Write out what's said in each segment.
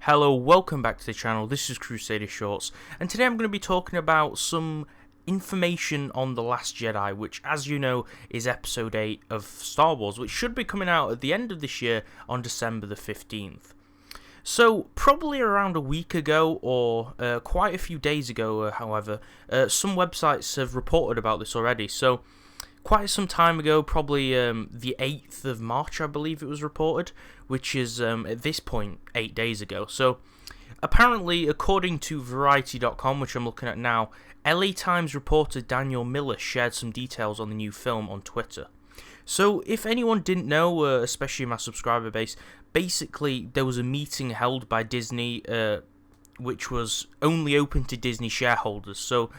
Hello, welcome back to the channel. This is Crusader Shorts, and today I'm going to be talking about some information on The Last Jedi, which, as you know, is episode 8 of Star Wars, which should be coming out at the end of this year on December the 15th. So, probably around a week ago, or quite a few days ago, however, some websites have reported about this already. So, quite some time ago, probably the 8th of March, I believe it was reported, which is, at this point, 8 days ago. So, apparently, according to Variety.com, which I'm looking at now, LA Times reporter Daniel Miller shared some details on the new film on Twitter. So, if anyone didn't know, especially my subscriber base, basically, there was a meeting held by Disney, which was only open to Disney shareholders. So,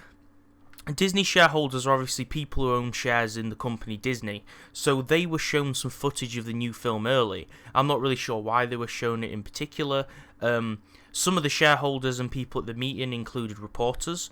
Disney shareholders are obviously people who own shares in the company Disney, so they were shown some footage of the new film early. I'm not really sure why they were shown it in particular. Some of the shareholders and people at the meeting included reporters.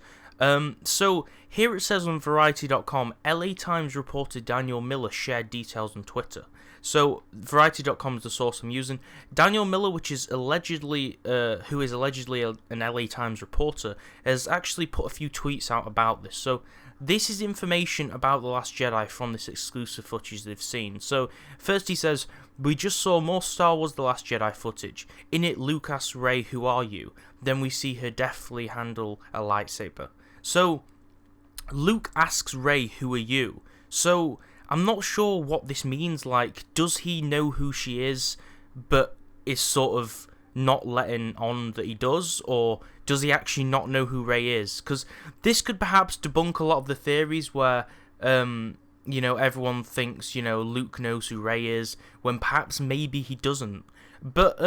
So here it says on Variety.com, LA Times reporter Daniel Miller shared details on Twitter. So Variety.com is the source I'm using. Daniel Miller, who is allegedly an LA Times reporter, has actually put a few tweets out about this. So this is information about The Last Jedi from this exclusive footage they've seen. So first he says, "We just saw more Star Wars The Last Jedi footage. In it, Luke asks Rey, 'Who are you?' Then we see her deftly handle a lightsaber." So Luke asks Rey, "Who are you?" So I'm not sure what this means. Like, does he know who she is, but is sort of not letting on that he does? Or does he actually not know who Rey is? Because this could perhaps debunk a lot of the theories where, everyone thinks, Luke knows who Rey is, when perhaps maybe he doesn't. But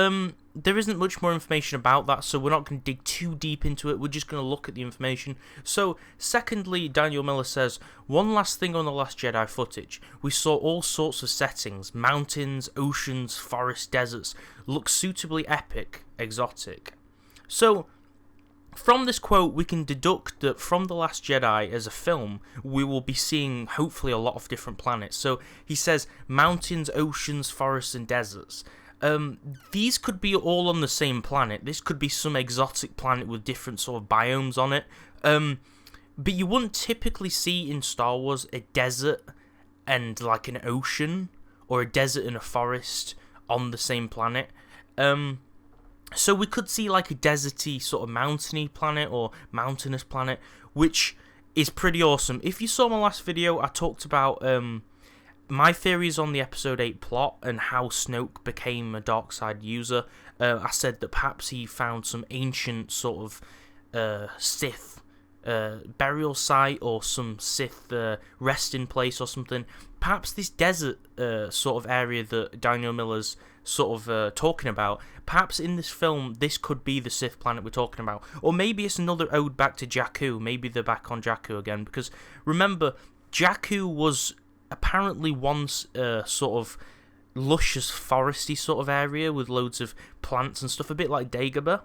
there isn't much more information about that, so we're not going to dig too deep into it. We're just going to look at the information. So, secondly, Daniel Miller says, "One last thing on The Last Jedi footage. We saw all sorts of settings, mountains, oceans, forests, deserts. Look suitably epic, exotic." So, from this quote, we can deduct that from The Last Jedi as a film, we will be seeing hopefully a lot of different planets. So, he says mountains, oceans, forests, and deserts. These could be all on the same planet. This could be some exotic planet with different sort of biomes on it. But you wouldn't typically see in Star Wars a desert and like an ocean, or a desert and a forest on the same planet. So we could see like a deserty sort of mountainy planet or mountainous planet, which is pretty awesome. If you saw my last video, I talked about my theories on the episode 8 plot and how Snoke became a dark side user. I said that perhaps he found some ancient sort of Sith burial site, or some Sith resting place or something. Perhaps this desert sort of area that Daniel Miller's sort of talking about, perhaps in this film this could be the Sith planet we're talking about. Or maybe it's another ode back to Jakku. Maybe they're back on Jakku again, because remember, Jakku was apparently once sort of luscious foresty sort of area with loads of plants and stuff, a bit like Dagobah,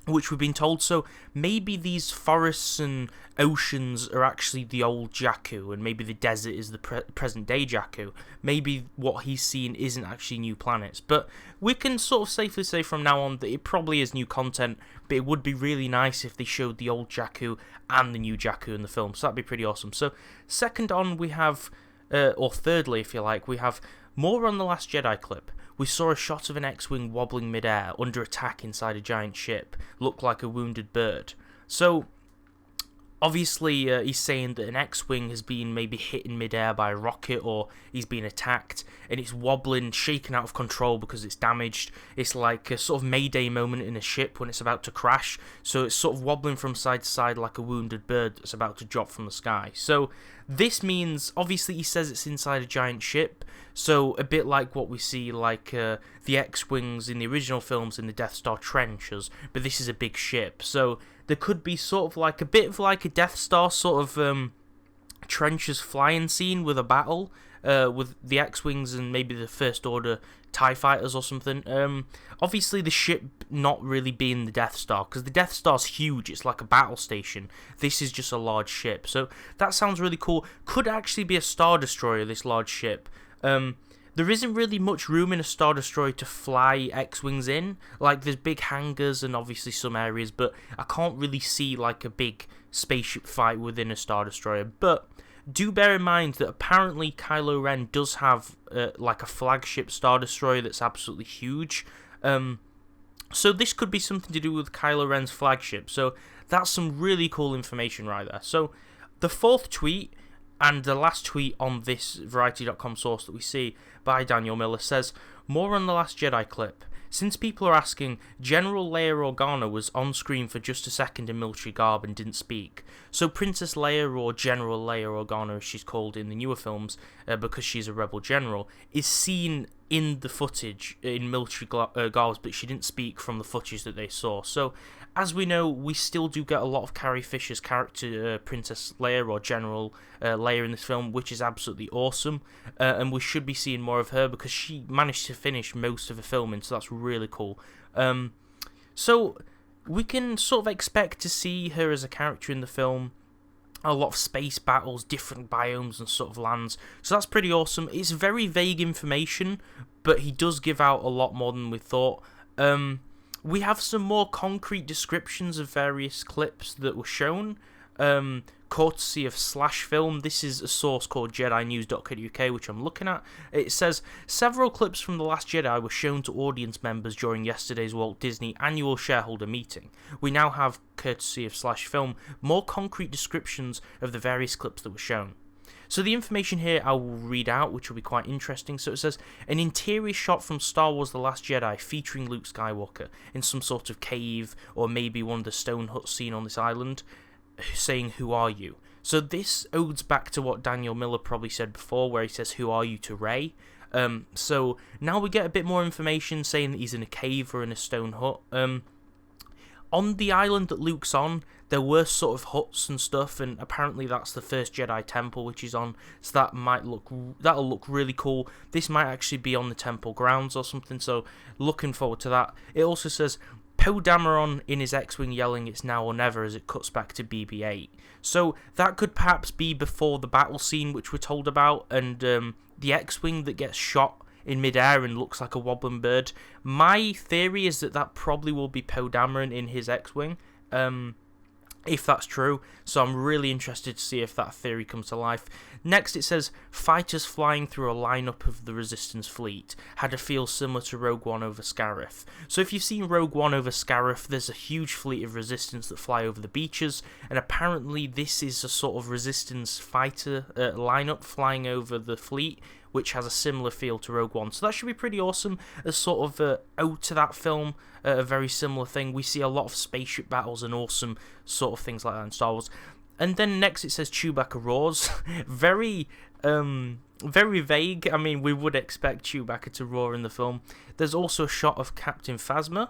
which we've been told. So maybe these forests and oceans are actually the old Jakku, and maybe the desert is the present day Jakku. Maybe what he's seen isn't actually new planets, but we can sort of safely say from now on that it probably is new content. But it would be really nice if they showed the old Jakku and the new Jakku in the film, so that'd be pretty awesome. So second on, we have or thirdly, if you like, we have more on The Last Jedi clip. We saw a shot of an X-Wing wobbling mid-air, under attack inside a giant ship, looked like a wounded bird. So, obviously, he's saying that an X-Wing has been maybe hit in mid-air by a rocket, or he's been attacked, and it's wobbling, shaken out of control because it's damaged. It's like a sort of Mayday moment in a ship when it's about to crash, so it's sort of wobbling from side to side like a wounded bird that's about to drop from the sky. So this means, obviously he says it's inside a giant ship, so a bit like what we see like the X-Wings in the original films in the Death Star trenches, but this is a big ship. So there could be sort of like a bit of like a Death Star sort of trenches flying scene with a battle with the X-Wings and maybe the First Order TIE fighters or something. Obviously the ship not really being the Death Star, because the Death Star's huge, it's like a battle station. This is just a large ship, so that sounds really cool. Could actually be a Star Destroyer, this large ship. there isn't really much room in a Star Destroyer to fly X-Wings in. Like, there's big hangars and obviously some areas, but I can't really see, like, a big spaceship fight within a Star Destroyer. But do bear in mind that apparently Kylo Ren does have, like, a flagship Star Destroyer that's absolutely huge. So this could be something to do with Kylo Ren's flagship. So that's some really cool information right there. So the fourth tweet, and the last tweet on this Variety.com source that we see by Daniel Miller, says, more on the Last Jedi clip. Since people are asking, General Leia Organa was on screen for just a second in military garb and didn't speak. So Princess Leia, or General Leia Organa as she's called in the newer films, because she's a rebel general, is seen in the footage in military garbs, but she didn't speak from the footage that they saw. So as we know, we still do get a lot of Carrie Fisher's character, Princess Leia, or General Leia in this film, which is absolutely awesome, and we should be seeing more of her because she managed to finish most of the filming, so that's really cool. So we can sort of expect to see her as a character in the film, a lot of space battles, different biomes and sort of lands, so that's pretty awesome. It's very vague information, but he does give out a lot more than we thought. We have some more concrete descriptions of various clips that were shown, courtesy of Slash Film. This is a source called JediNews.co.uk, which I'm looking at. It says, several clips from The Last Jedi were shown to audience members during yesterday's Walt Disney annual shareholder meeting. We now have, courtesy of Slash Film, more concrete descriptions of the various clips that were shown. So the information here I will read out, which will be quite interesting. So it says, an interior shot from Star Wars The Last Jedi featuring Luke Skywalker in some sort of cave, or maybe one of the stone huts seen on this island, saying, who are you? So this odes back to what Daniel Miller probably said before, where he says, who are you, to Rey. So now we get a bit more information saying that he's in a cave or in a stone hut. On the island that Luke's on, there were sort of huts and stuff, and apparently that's the first Jedi temple which he's on, so that'll look really cool. This might actually be on the temple grounds or something, so looking forward to that. It also says, Poe Dameron in his X-Wing yelling it's now or never as it cuts back to BB-8. So that could perhaps be before the battle scene which we're told about, and the X-Wing that gets shot in midair and looks like a wobbling bird. My theory is that probably will be Poe Dameron in his X-Wing, if that's true, so I'm really interested to see if that theory comes to life. Next it says, fighters flying through a lineup of the Resistance fleet had a feel similar to Rogue One over Scarif. So if you've seen Rogue One over Scarif, there's a huge fleet of Resistance that fly over the beaches, and apparently this is a sort of Resistance fighter lineup flying over the fleet, which has a similar feel to Rogue One. So that should be pretty awesome as sort of a ode to that film, a very similar thing. We see a lot of spaceship battles and awesome sort of things like that in Star Wars. And then next it says Chewbacca roars. very vague. I mean, we would expect Chewbacca to roar in the film. There's also a shot of Captain Phasma.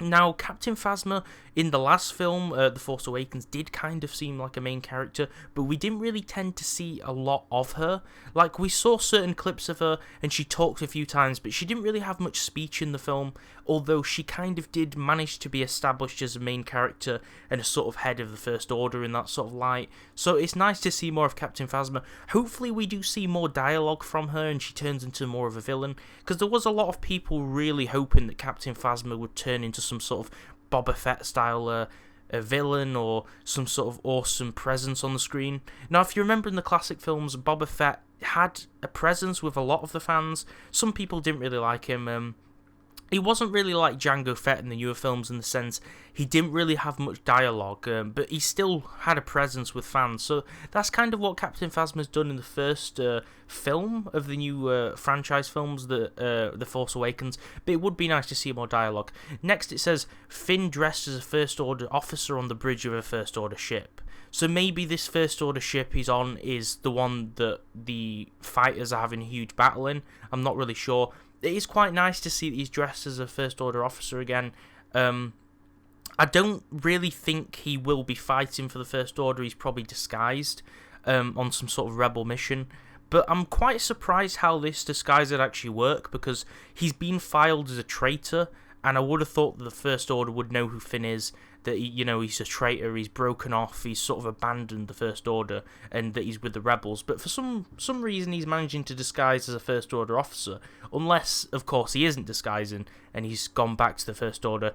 Now, Captain Phasma in the last film, The Force Awakens, did kind of seem like a main character, but we didn't really tend to see a lot of her. Like, we saw certain clips of her, and she talked a few times, but she didn't really have much speech in the film, although she kind of did manage to be established as a main character and a sort of head of the First Order in that sort of light. So it's nice to see more of Captain Phasma. Hopefully we do see more dialogue from her and she turns into more of a villain, because there was a lot of people really hoping that Captain Phasma would turn into some sort of Boba Fett style a villain or some sort of awesome presence on the screen. Now, if you remember in the classic films, Boba Fett had a presence with a lot of the fans. Some people didn't really like him. He wasn't really like Jango Fett in the newer films in the sense he didn't really have much dialogue, but he still had a presence with fans. So that's kind of what Captain Phasma's done in the first film of the new franchise films, The Force Awakens, but it would be nice to see more dialogue. Next it says, Finn dressed as a First Order officer on the bridge of a First Order ship. So maybe this First Order ship he's on is the one that the fighters are having a huge battle in. I'm not really sure. It is quite nice to see that he's dressed as a First Order officer again. I don't really think he will be fighting for the First Order. He's probably disguised on some sort of rebel mission. But I'm quite surprised how this disguise would actually work, because he's been filed as a traitor, and I would have thought that the First Order would know who Finn is, that he's a traitor, he's broken off, he's sort of abandoned the First Order, and that he's with the rebels. But for some reason, he's managing to disguise as a First Order officer, unless, of course, he isn't disguising and he's gone back to the First Order.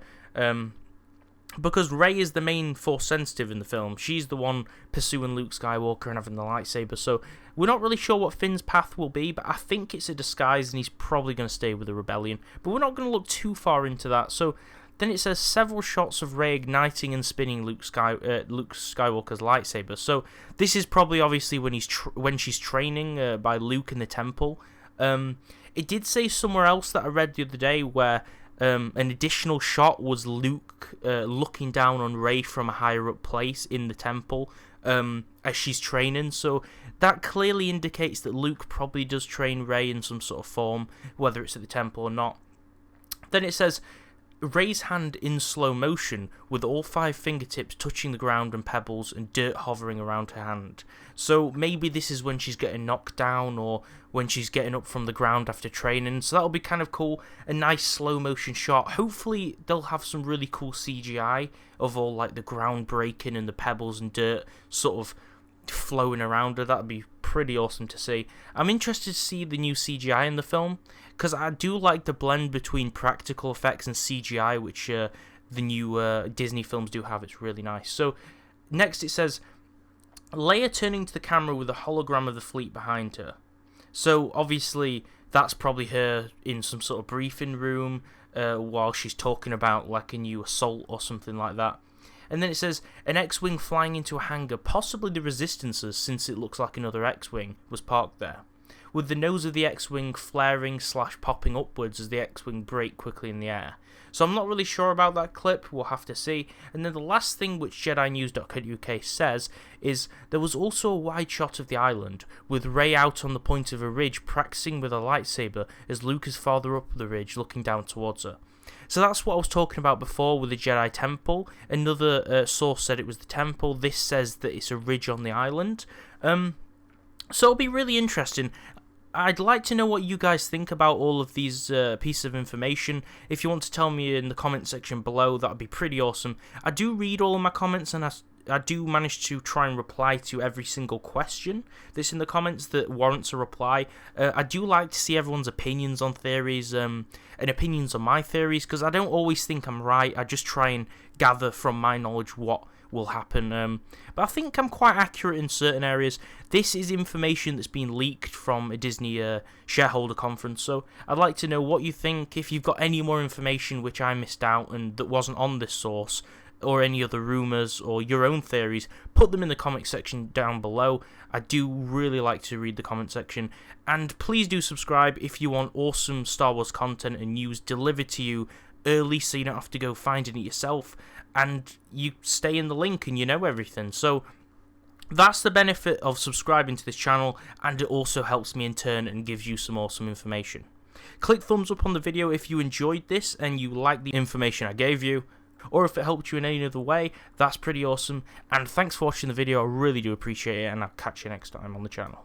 Because Rey is the main Force sensitive in the film. She's the one pursuing Luke Skywalker and having the lightsaber. So we're not really sure what Finn's path will be, but I think it's a disguise and he's probably going to stay with the Rebellion. But we're not going to look too far into that. So then it says several shots of Rey igniting and spinning Luke Skywalker's lightsaber. So this is probably obviously when she's training by Luke in the temple. It did say somewhere else that I read the other day where an additional shot was Luke looking down on Rey from a higher up place in the temple as she's training. So that clearly indicates that Luke probably does train Rey in some sort of form, whether it's at the temple or not. Then it says Rey's hand in slow motion with all 5 fingertips touching the ground and pebbles and dirt hovering around her hand. So maybe this is when she's getting knocked down or when she's getting up from the ground after training. So that'll be kind of cool. A nice slow motion shot. Hopefully they'll have some really cool CGI of all like the ground breaking and the pebbles and dirt sort of flowing around her. That'd be pretty awesome to see. I'm interested to see the new CGI in the film, because I do like the blend between practical effects and CGI, which the new Disney films do have. It's really nice. So next it says Leia turning to the camera with a hologram of the fleet behind her. So obviously that's probably her in some sort of briefing room while she's talking about like a new assault or something like that. And then it says an X-Wing flying into a hangar, possibly the Resistance's, since it looks like another X-Wing was parked there, with the nose of the X-Wing flaring / popping upwards as the X-Wing brake quickly in the air. So I'm not really sure about that clip, we'll have to see. And then the last thing which JediNews.co.uk says is there was also a wide shot of the island, with Rey out on the point of a ridge practicing with a lightsaber as Luke is farther up the ridge looking down towards her. So that's what I was talking about before with the Jedi Temple. Another source said it was the temple. This says that it's a ridge on the island. So it'll be really interesting. I'd like to know what you guys think about all of these pieces of information. If you want to tell me in the comment section below, that would be pretty awesome. I do read all of my comments, and I do manage to try and reply to every single question that's in the comments that warrants a reply. I do like to see everyone's opinions on theories and opinions on my theories, because I don't always think I'm right. I just try and gather from my knowledge what will happen. But I think I'm quite accurate in certain areas. This is information that's been leaked from a Disney shareholder conference, so I'd like to know what you think. If you've got any more information which I missed out and that wasn't on this source, or any other rumours or your own theories, put them in the comment section down below. I do really like to read the comment section, and please do subscribe if you want awesome Star Wars content and news delivered to you early, so you don't have to go finding it yourself, and you stay in the link and you know everything. So that's the benefit of subscribing to this channel, and it also helps me in turn and gives you some awesome information. Click thumbs up on the video if you enjoyed this and you like the information I gave you, or if it helped you in any other way. That's pretty awesome. And thanks for watching the video, I really do appreciate it, and I'll catch you next time on the channel.